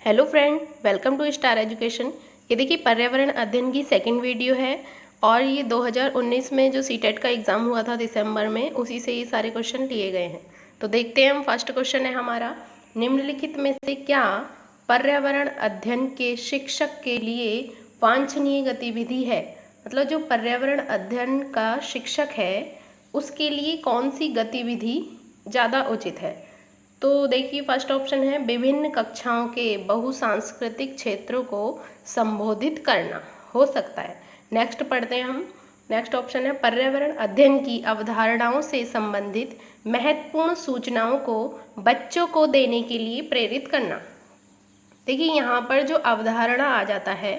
Hello friend, welcome to star education. ये देखिए पर्यावरण अध्ययन की सेकंड वीडियो है और ये 2019 में जो सीटेट का एग्ज़ाम हुआ था दिसंबर में, उसी से ये सारे क्वेश्चन लिए गए हैं। तो देखते हैं हम। फर्स्ट क्वेश्चन है हमारा, निम्नलिखित में से क्या पर्यावरण अध्ययन के शिक्षक के लिए वांछनीय गतिविधि है। मतलब जो पर्यावरण अध्ययन का शिक्षक है उसके लिए कौन सी गतिविधि ज़्यादा उचित है। तो देखिए फर्स्ट ऑप्शन है विभिन्न कक्षाओं के बहुसांस्कृतिक क्षेत्रों को संबोधित करना, हो सकता है। नेक्स्ट पढ़ते हैं हम। नेक्स्ट ऑप्शन है पर्यावरण अध्ययन की अवधारणाओं से संबंधित महत्वपूर्ण सूचनाओं को बच्चों को देने के लिए प्रेरित करना। देखिए यहाँ पर जो अवधारणा आ जाता है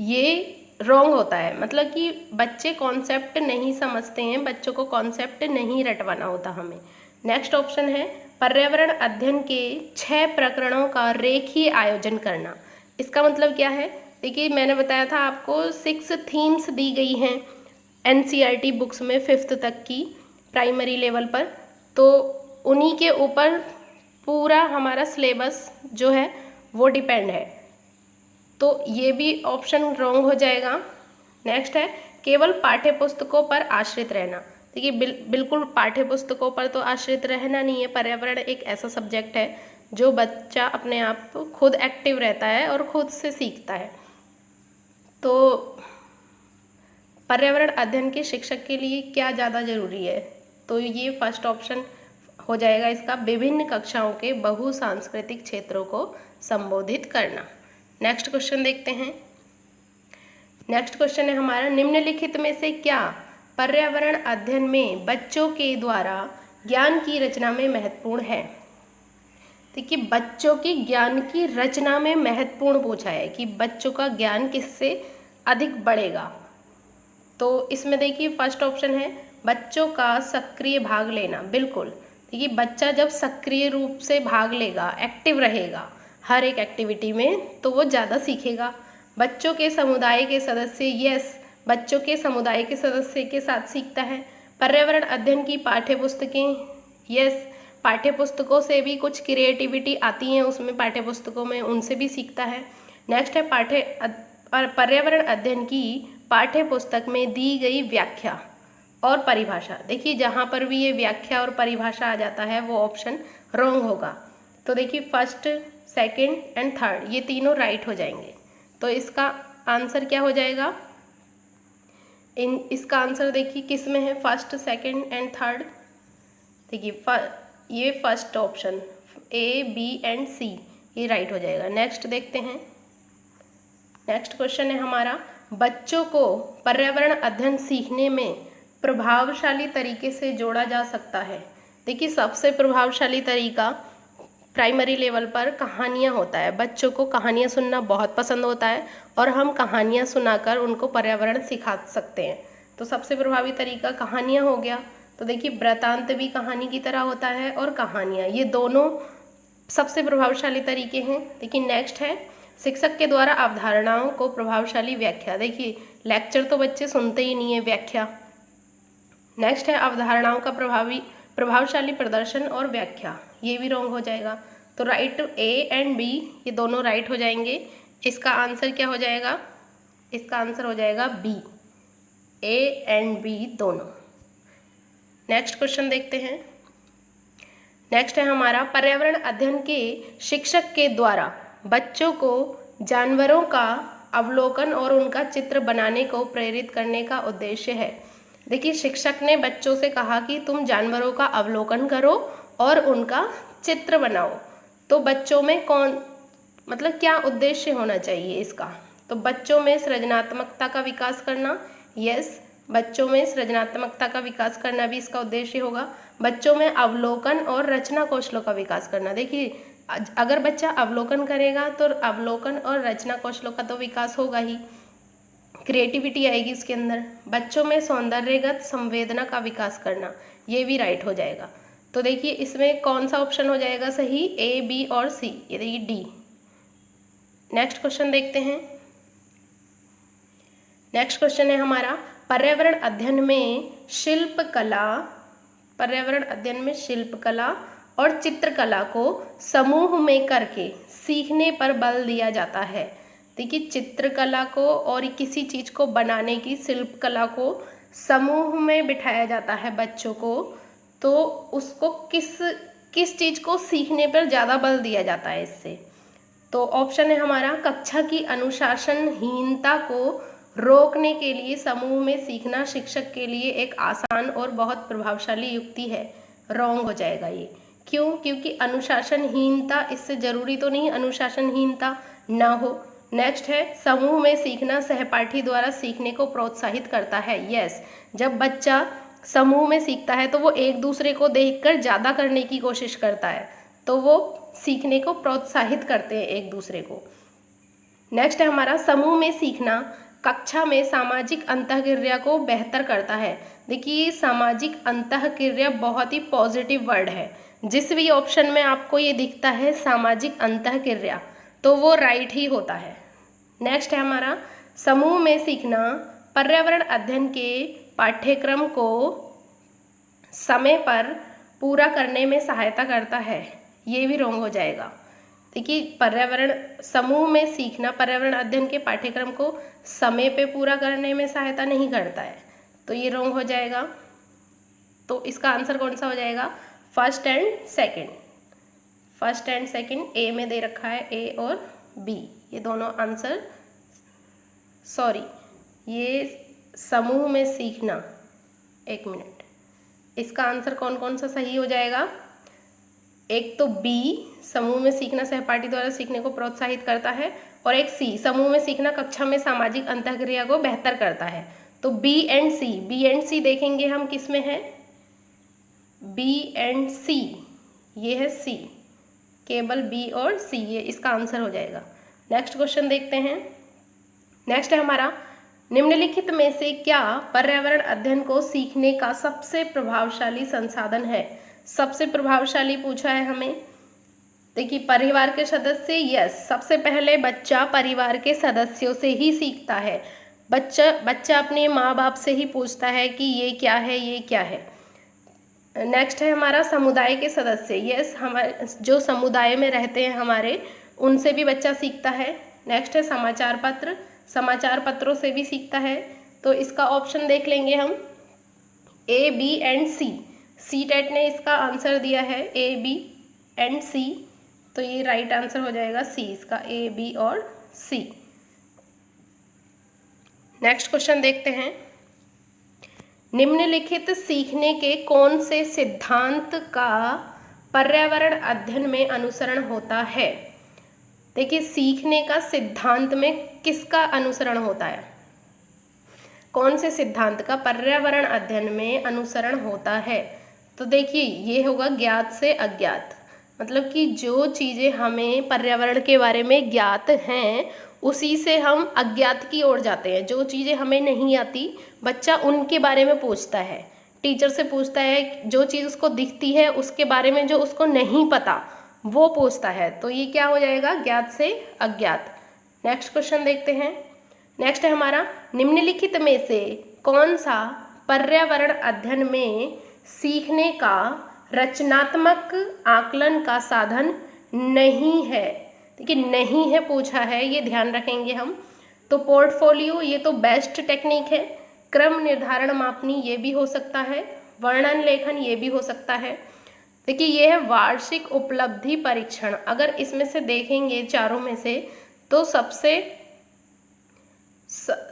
ये रॉन्ग होता है, मतलब कि बच्चे कॉन्सेप्ट नहीं समझते हैं, बच्चों को कॉन्सेप्ट नहीं रटवाना होता हमें। नेक्स्ट ऑप्शन है पर्यावरण अध्ययन के 6 प्रकरणों का रेखीय आयोजन करना। इसका मतलब क्या है? देखिए मैंने बताया था आपको 6 थीम्स दी गई हैं एनसीईआरटी बुक्स में 5th तक की प्राइमरी लेवल पर, तो उन्हीं के ऊपर पूरा हमारा सिलेबस जो है वो डिपेंड है, तो ये भी ऑप्शन रॉन्ग हो जाएगा। नेक्स्ट है केवल पाठ्य पुस्तकों पर आश्रित रहना। देखिए बिल्कुल पाठ्य पुस्तकों पर तो आश्रित रहना नहीं है। पर्यावरण एक ऐसा सब्जेक्ट है जो बच्चा अपने आप खुद एक्टिव रहता है और खुद से सीखता है। तो पर्यावरण अध्ययन के शिक्षक के लिए क्या ज़्यादा जरूरी है, तो ये फर्स्ट ऑप्शन हो जाएगा इसका, विभिन्न कक्षाओं के बहुसांस्कृतिक क्षेत्रों को संबोधित करना। नेक्स्ट क्वेश्चन देखते हैं। नेक्स्ट क्वेश्चन है हमारा, निम्नलिखित में से क्या पर्यावरण अध्ययन में बच्चों के द्वारा ज्ञान की रचना में महत्वपूर्ण है। देखिए बच्चों की ज्ञान की रचना में महत्वपूर्ण पूछा है कि बच्चों का ज्ञान किससे अधिक बढ़ेगा। तो इसमें देखिए फर्स्ट ऑप्शन है बच्चों का सक्रिय भाग लेना। बिल्कुल, देखिए बच्चा जब सक्रिय रूप से भाग लेगा, एक्टिव रहेगा हर एक एक्टिविटी में, तो वो ज़्यादा सीखेगा। बच्चों के समुदाय के सदस्य, यस, बच्चों के समुदाय के सदस्य के साथ सीखता है। पर्यावरण अध्ययन की पाठ्य पुस्तकें, यस, पाठ्य पुस्तकों से भी कुछ क्रिएटिविटी आती है उसमें, पाठ्य पुस्तकों में, उनसे भी सीखता है। नेक्स्ट है पर्यावरण अध्ययन की पाठ्य पुस्तक में दी गई व्याख्या और परिभाषा। देखिए जहाँ पर भी ये व्याख्या और परिभाषा आ जाता है वो ऑप्शन रॉन्ग होगा। तो देखिए फर्स्ट, सेकंड एंड थर्ड ये तीनों राइट हो जाएंगे। तो इसका आंसर क्या हो जाएगा? इसका आंसर देखिए किस में है, फर्स्ट, सेकंड एंड थर्ड। देखिए ये first option A, B and C ये राइट हो जाएगा। नेक्स्ट देखते हैं। नेक्स्ट क्वेश्चन है हमारा, बच्चों को पर्यावरण अध्ययन सीखने में प्रभावशाली तरीके से जोड़ा जा सकता है। देखिए सबसे प्रभावशाली तरीका प्राइमरी लेवल पर कहानियाँ होता है। बच्चों को कहानियाँ सुनना बहुत पसंद होता है और हम कहानियाँ सुनाकर उनको पर्यावरण सिखा सकते हैं। तो सबसे प्रभावी तरीका कहानियाँ हो गया। तो देखिए वृत्तांत भी कहानी की तरह होता है और कहानियाँ, ये दोनों सबसे प्रभावशाली तरीके हैं। देखिए नेक्स्ट है शिक्षक के द्वारा अवधारणाओं को प्रभावशाली व्याख्या। देखिए लेक्चर तो बच्चे सुनते ही नहीं है, व्याख्या। नेक्स्ट है अवधारणाओं का प्रभावशाली प्रदर्शन और व्याख्या, ये भी रॉन्ग हो जाएगा। तो राइट ए एंड बी ये दोनों राइट हो जाएंगे। इसका आंसर क्या हो जाएगा? इसका आंसर हो जाएगा बी, ए एंड बी दोनों। नेक्स्ट क्वेश्चन देखते हैं। नेक्स्ट है हमारा, पर्यावरण अध्ययन के शिक्षक के द्वारा बच्चों को जानवरों का अवलोकन और उनका चित्र बनाने को प्रेरित करने का उद्देश्य है। देखिए शिक्षक ने बच्चों से कहा कि तुम जानवरों का अवलोकन करो और उनका चित्र बनाओ। तो बच्चों में मतलब क्या उद्देश्य होना चाहिए इसका? तो बच्चों में सृजनात्मकता का विकास करना, यस, बच्चों में सृजनात्मकता का विकास करना भी इसका उद्देश्य होगा। बच्चों में अवलोकन और रचना कौशलों का विकास करना। देखिए अगर बच्चा अवलोकन करेगा तो अवलोकन और रचना कौशलों का तो विकास होगा ही, क्रिएटिविटी आएगी उसके अंदर। बच्चों में सौंदर्यगत संवेदना का विकास करना, ये भी राइट हो जाएगा। तो देखिए इसमें कौन सा ऑप्शन हो जाएगा सही? ए, बी और सी, ये देखिए डी। नेक्स्ट क्वेश्चन देखते हैं। नेक्स्ट क्वेश्चन है हमारा, पर्यावरण अध्ययन में शिल्प कला और चित्रकला को समूह में करके सीखने पर बल दिया जाता है। देखिए, चित्रकला को और किसी चीज़ को बनाने की, शिल्प कला को समूह में बिठाया जाता है बच्चों को, तो उसको किस चीज़ को सीखने पर ज़्यादा बल दिया जाता है इससे। तो ऑप्शन है हमारा, कक्षा की अनुशासनहीनता को रोकने के लिए समूह में सीखना शिक्षक के लिए एक आसान और बहुत प्रभावशाली युक्ति है। रॉन्ग हो जाएगा ये। क्यों? क्योंकि अनुशासनहीनता, इससे जरूरी तो नहीं अनुशासनहीनता ना हो। नेक्स्ट है, समूह में सीखना सहपाठी द्वारा सीखने को प्रोत्साहित करता है। यस, जब बच्चा समूह में सीखता है तो वो एक दूसरे को देखकर ज़्यादा करने की कोशिश करता है, तो वो सीखने को प्रोत्साहित करते हैं एक दूसरे को। नेक्स्ट है हमारा, समूह में सीखना कक्षा में सामाजिक अंतःक्रिया को बेहतर करता है। देखिए, सामाजिक अंतःक्रिया बहुत ही पॉजिटिव वर्ड है। जिस भी ऑप्शन में आपको ये दिखता है सामाजिक अंतःक्रिया, तो वो राइट ही होता है। नेक्स्ट है हमारा, समूह में सीखना पर्यावरण अध्ययन के पाठ्यक्रम को समय पर पूरा करने में सहायता करता है। ये भी रॉन्ग हो जाएगा। देखिए, समूह में सीखना पर्यावरण अध्ययन के पाठ्यक्रम को समय पे पूरा करने में सहायता नहीं करता है, तो ये रॉन्ग हो जाएगा। तो इसका आंसर कौन सा हो जाएगा? फर्स्ट एंड सेकंड ए में दे रखा है, ए और बी, ये दोनों आंसर। ये समूह में सीखना, एक मिनट, इसका आंसर कौन कौन सा सही हो जाएगा? एक तो बी, समूह में सीखना सहपाठी द्वारा सीखने को प्रोत्साहित करता है, और एक सी, समूह में सीखना कक्षा में सामाजिक अंतःक्रिया को बेहतर करता है। तो बी एंड सी देखेंगे हम किस में है, बी एंड सी, ये है सी, केवल बी और सी, ये इसका आंसर हो जाएगा। नेक्स्ट क्वेश्चन देखते हैं। नेक्स्ट है हमारा, निम्नलिखित में से क्या पर्यावरण अध्ययन को सीखने का सबसे प्रभावशाली संसाधन है? सबसे प्रभावशाली पूछा है हमें। देखिए, परिवार के सदस्य, यस, सबसे पहले बच्चा परिवार के सदस्यों से ही सीखता है। बच्चा अपने माँ बाप से ही पूछता है कि ये क्या है, ये क्या है। नेक्स्ट है हमारा, समुदाय के सदस्य, यस, हमारे जो समुदाय में रहते हैं हमारे, उनसे भी बच्चा सीखता है। नेक्स्ट है समाचार पत्रों से भी सीखता है। तो इसका ऑप्शन देख लेंगे हम, ए, बी एंड सी टेट ने इसका आंसर दिया है ए, बी एंड सी, तो ये राइट आंसर हो जाएगा सी, इसका ए, बी और सी। नेक्स्ट क्वेश्चन देखते हैं। निम्नलिखित सीखने के कौन से सिद्धांत का पर्यावरण अध्ययन में अनुसरण होता है? देखिए, सीखने का सिद्धांत में किसका अनुसरण होता है? कौन से सिद्धांत का पर्यावरण अध्ययन में अनुसरण होता है? तो देखिए, ये होगा ज्ञात से अज्ञात, मतलब कि जो चीज़ें हमें पर्यावरण के बारे में ज्ञात हैं उसी से हम अज्ञात की ओर जाते हैं। जो चीज़ें हमें नहीं आती, बच्चा उनके बारे में पूछता है, टीचर से पूछता है, जो चीज़ उसको दिखती है उसके बारे में जो उसको नहीं पता वो पूछता है। तो ये क्या हो जाएगा? ज्ञात से अज्ञात। नेक्स्ट क्वेश्चन देखते हैं। नेक्स्ट है हमारा, निम्नलिखित में से कौन सा पर्यावरण अध्ययन में सीखने का रचनात्मक आकलन का साधन नहीं है? देखिए, नहीं है पूछा है, ये ध्यान रखेंगे हम। तो पोर्टफोलियो, ये तो बेस्ट टेक्निक है। क्रम निर्धारण मापनी, ये भी हो सकता है। वर्णन लेखन, ये भी हो सकता है। देखिए, ये है वार्षिक उपलब्धि परीक्षण। अगर इसमें से देखेंगे चारों में से, तो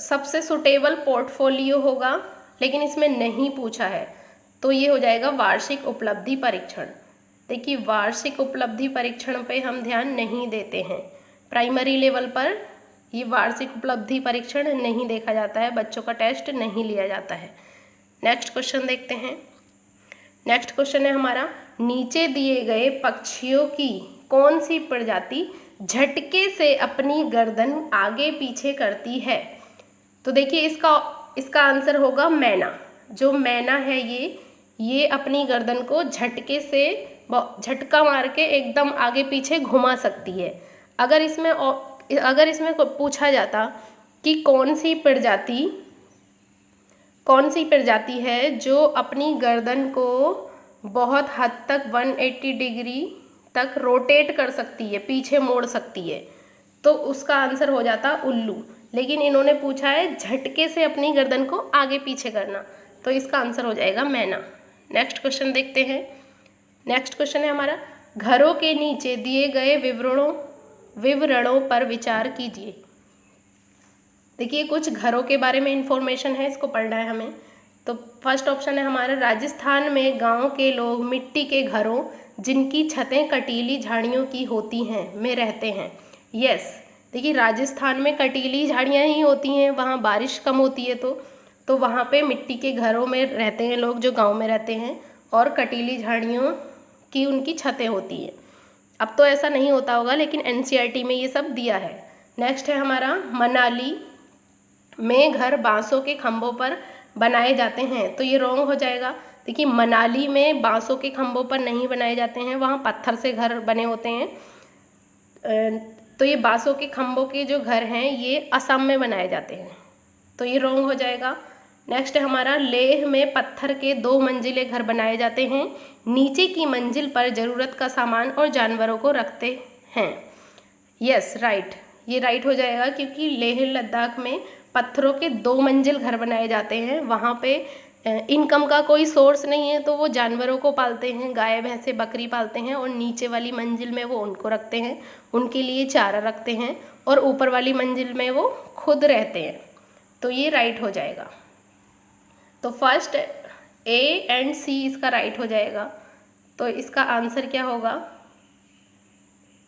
सबसे सुटेबल पोर्टफोलियो होगा, लेकिन इसमें नहीं पूछा है, तो ये हो जाएगा वार्षिक उपलब्धि परीक्षण। देखिए, वार्षिक उपलब्धि परीक्षण पे हम ध्यान नहीं देते हैं। प्राइमरी लेवल पर ये वार्षिक उपलब्धि परीक्षण नहीं देखा जाता है, बच्चों का टेस्ट नहीं लिया जाता है। नेक्स्ट क्वेश्चन देखते हैं। नेक्स्ट क्वेश्चन है हमारा, नीचे दिए गए पक्षियों की कौन सी प्रजाति झटके से अपनी गर्दन आगे पीछे करती है? तो देखिए, इसका आंसर होगा मैना। जो मैना है ये अपनी गर्दन को झटके से झटका मार के एकदम आगे पीछे घुमा सकती है। अगर इसमें पूछा जाता कि कौन सी प्रजाति है जो अपनी गर्दन को बहुत हद तक 180 डिग्री तक रोटेट कर सकती है, पीछे मोड़ सकती है, तो उसका आंसर हो जाता उल्लू। लेकिन इन्होंने पूछा है झटके से अपनी गर्दन को आगे पीछे करना, तो इसका आंसर हो जाएगा मैना। नेक्स्ट क्वेश्चन देखते हैं। नेक्स्ट क्वेश्चन है हमारा, घरों के नीचे दिए गए विवरणों पर विचार कीजिए। देखिए कुछ घरों के बारे में इंफॉर्मेशन है, इसको पढ़ना है हमें। तो फर्स्ट ऑप्शन है हमारा, राजस्थान में गांव के लोग मिट्टी के घरों जिनकी छतें कटीली झाड़ियों की होती हैं में रहते हैं। यस, देखिए राजस्थान में कटीली झाड़ियाँ ही होती हैं, वहाँ बारिश कम होती है तो वहाँ पे मिट्टी के घरों में रहते हैं लोग जो गांव में रहते हैं, और कटीली झाड़ियों की उनकी छतें होती हैं। अब तो ऐसा नहीं होता होगा, लेकिन एनसीईआरटी में ये सब दिया है। नेक्स्ट है हमारा, मनाली में घर बांसों के खंभों पर बनाए जाते हैं, तो ये रॉन्ग हो जाएगा। देखिए मनाली में बांसों के खंभों पर नहीं बनाए जाते हैं, वहाँ पत्थर से घर बने होते हैं। तो ये बांसों के खंभों के जो घर हैं ये असम में बनाए जाते हैं, तो ये रॉन्ग हो जाएगा। नेक्स्ट है हमारा, लेह में पत्थर के 2 मंजिले घर बनाए जाते हैं, नीचे की मंजिल पर ज़रूरत का सामान और जानवरों को रखते हैं। यस राइट, ये राइट हो जाएगा, क्योंकि लेह लद्दाख में पत्थरों के 2 मंजिल घर बनाए जाते हैं। वहाँ पे इनकम का कोई सोर्स नहीं है, तो वो जानवरों को पालते हैं, गाय भैंसे बकरी पालते हैं, और नीचे वाली मंजिल में वो उनको रखते हैं, उनके लिए चारा रखते हैं, और ऊपर वाली मंजिल में वो खुद रहते हैं। तो ये राइट हो जाएगा। तो फर्स्ट ए एंड सी इसका राइट हो जाएगा। तो इसका आंसर क्या होगा,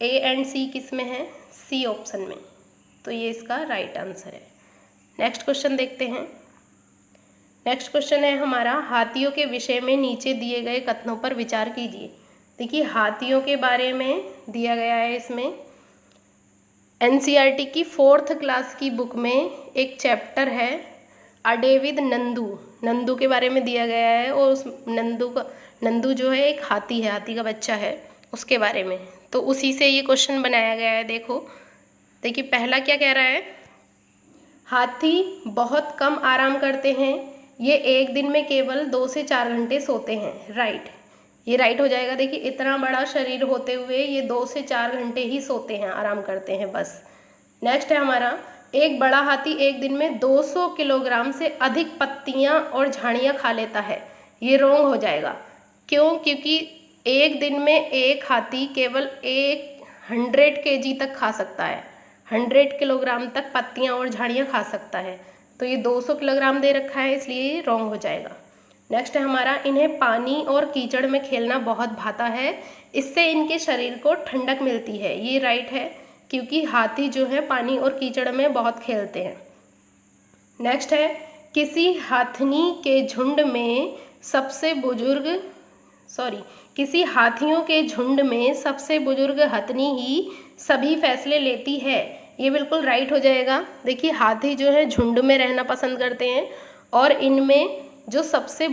ए एंड सी किस में है, सी ऑप्शन में, तो ये इसका राइट आंसर है। नेक्स्ट क्वेश्चन देखते हैं। नेक्स्ट क्वेश्चन है हमारा, हाथियों के विषय में नीचे दिए गए कथनों पर विचार कीजिए। देखिए हाथियों के बारे में दिया गया है, इसमें एनसीईआरटी की 4th क्लास की बुक में एक चैप्टर है अडेविद नंदू के बारे में दिया गया है, और उस नंदू जो है एक हाथी है, हाथी का बच्चा है, उसके बारे में। तो उसी से ये क्वेश्चन बनाया गया है। देखिए पहला क्या कह रहा है, हाथी बहुत कम आराम करते हैं, ये एक दिन में केवल 2 से 4 घंटे सोते हैं। राइट, ये राइट हो जाएगा। देखिए इतना बड़ा शरीर होते हुए ये 2 से 4 घंटे ही सोते हैं, आराम करते हैं बस। नेक्स्ट है हमारा, एक बड़ा हाथी एक दिन में 200 किलोग्राम से अधिक पत्तियां और झाड़ियां खा लेता है। ये रॉन्ग हो जाएगा। क्यों? क्योंकि एक दिन में एक हाथी केवल 100 kg तक खा सकता है, 100 किलोग्राम तक पत्तियां और झाड़ियां खा सकता है, तो ये 200 किलोग्राम दे रखा है, इसलिए ये रॉन्ग हो जाएगा। नेक्स्ट है हमारा, इन्हें पानी और कीचड़ में खेलना बहुत भाता है, इससे इनके शरीर को ठंडक मिलती है। ये राइट है, क्योंकि हाथी जो है पानी और कीचड़ में बहुत खेलते हैं। नेक्स्ट है, किसी हाथियों के झुंड में सबसे बुजुर्ग हथनी ही सभी फैसले लेती है। ये बिल्कुल राइट हो जाएगा। देखिए हाथी जो है झुंड में रहना पसंद करते हैं, और इनमें जो सबसे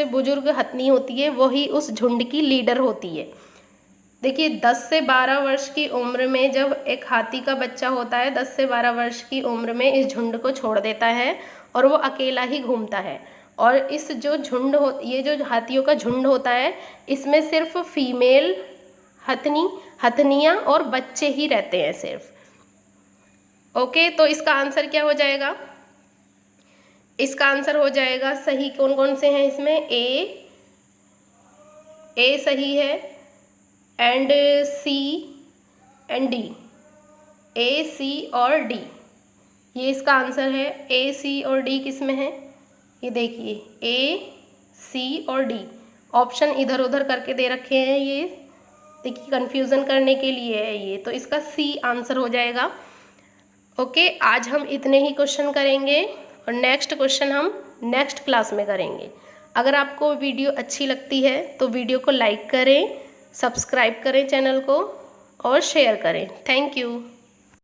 बुजुर्ग हथनी होती है वही उस झुंड की लीडर होती है। देखिए 10 से 12 वर्ष की उम्र में जब एक हाथी का बच्चा होता है, 10 से 12 वर्ष की उम्र में इस झुंड को छोड़ देता है और वो अकेला ही घूमता है। और इस जो ये जो हाथियों का झुंड होता है, इसमें सिर्फ फीमेल हथनियाँ और बच्चे ही रहते हैं सिर्फ। ओके, तो इसका आंसर क्या हो जाएगा? इसका आंसर हो जाएगा सही कौन कौन से हैं इसमें, ए सही है, एंड सी एंड डी, ए सी और डी, ये इसका आंसर है। ए सी और डी किस में है, ये देखिए ए सी और डी ऑप्शन इधर उधर करके दे रखे हैं, ये देखिए कंफ्यूजन करने के लिए है ये, तो इसका सी आंसर हो जाएगा। ओके, आज हम इतने ही क्वेश्चन करेंगे और नेक्स्ट क्वेश्चन हम नेक्स्ट क्लास में करेंगे। अगर आपको वीडियो अच्छी लगती है तो वीडियो को लाइक करें, सब्सक्राइब करें चैनल को और शेयर करें। Thank you.